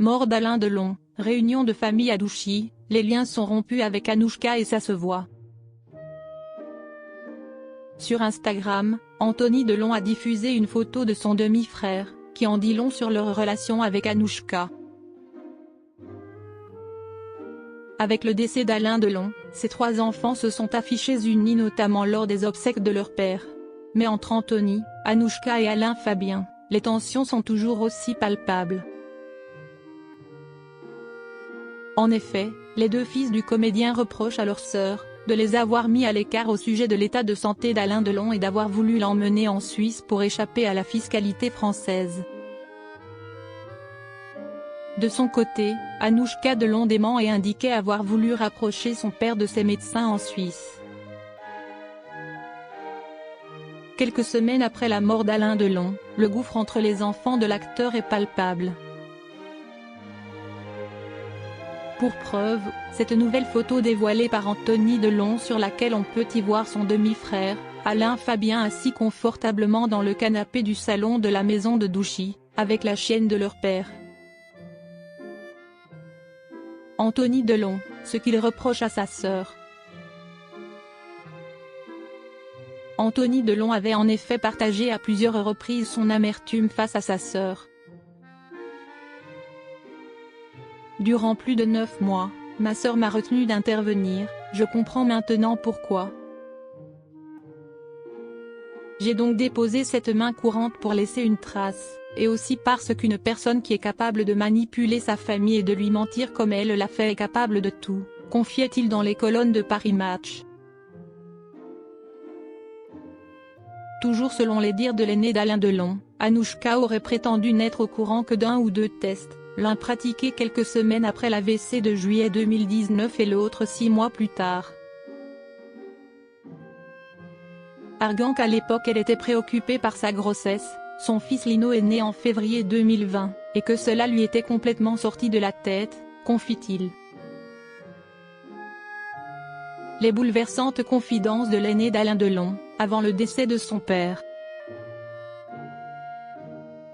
Mort d'Alain Delon, réunion de famille à Douchy, les liens sont rompus avec Anouchka et ça se voit. Sur Instagram, Anthony Delon a diffusé une photo de son demi-frère, qui en dit long sur leur relation avec Anouchka. Avec le décès d'Alain Delon, ses 3 enfants se sont affichés unis notamment lors des obsèques de leur père. Mais entre Anthony, Anouchka et Alain Fabien, les tensions sont toujours aussi palpables. En effet, les 2 fils du comédien reprochent à leur sœur de les avoir mis à l'écart au sujet de l'état de santé d'Alain Delon et d'avoir voulu l'emmener en Suisse pour échapper à la fiscalité française. De son côté, Anouchka Delon dément et indiquait avoir voulu rapprocher son père de ses médecins en Suisse. Quelques semaines après la mort d'Alain Delon, le gouffre entre les enfants de l'acteur est palpable. Pour preuve, cette nouvelle photo dévoilée par Anthony Delon sur laquelle on peut y voir son demi-frère, Alain Fabien assis confortablement dans le canapé du salon de la maison de Douchy, avec la chienne de leur père. Anthony Delon, ce qu'il reproche à sa sœur. Anthony Delon avait en effet partagé à plusieurs reprises son amertume face à sa sœur. Durant plus de 9 mois, ma sœur m'a retenu d'intervenir, je comprends maintenant pourquoi. J'ai donc déposé cette main courante pour laisser une trace, et aussi parce qu'une personne qui est capable de manipuler sa famille et de lui mentir comme elle l'a fait est capable de tout, confiait-il dans les colonnes de Paris Match. Toujours selon les dires de l'aîné d'Alain Delon, Anouchka aurait prétendu n'être au courant que d'1 ou 2 tests, l'un pratiqué quelques semaines après l'AVC de juillet 2019 et l'autre 6 mois plus tard. Arguant qu'à l'époque elle était préoccupée par sa grossesse, son fils Lino est né en février 2020, et que cela lui était complètement sorti de la tête, confie-t-il. Les bouleversantes confidences de l'aîné d'Alain Delon, avant le décès de son père.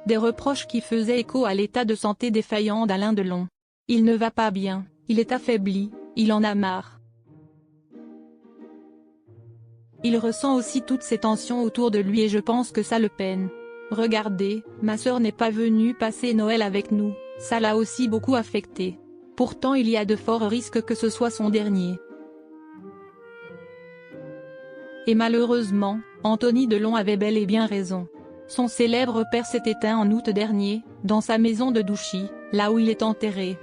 Des reproches qui faisaient écho à l'état de santé défaillant d'Alain Delon. Il ne va pas bien, il est affaibli, il en a marre. Il ressent aussi toutes ces tensions autour de lui et je pense que ça le peine. Regardez, ma sœur n'est pas venue passer Noël avec nous, ça l'a aussi beaucoup affecté. Pourtant il y a de forts risques que ce soit son dernier. Et malheureusement, Anthony Delon avait bel et bien raison. Son célèbre père s'est éteint en août dernier, dans sa maison de Douchy, là où il est enterré.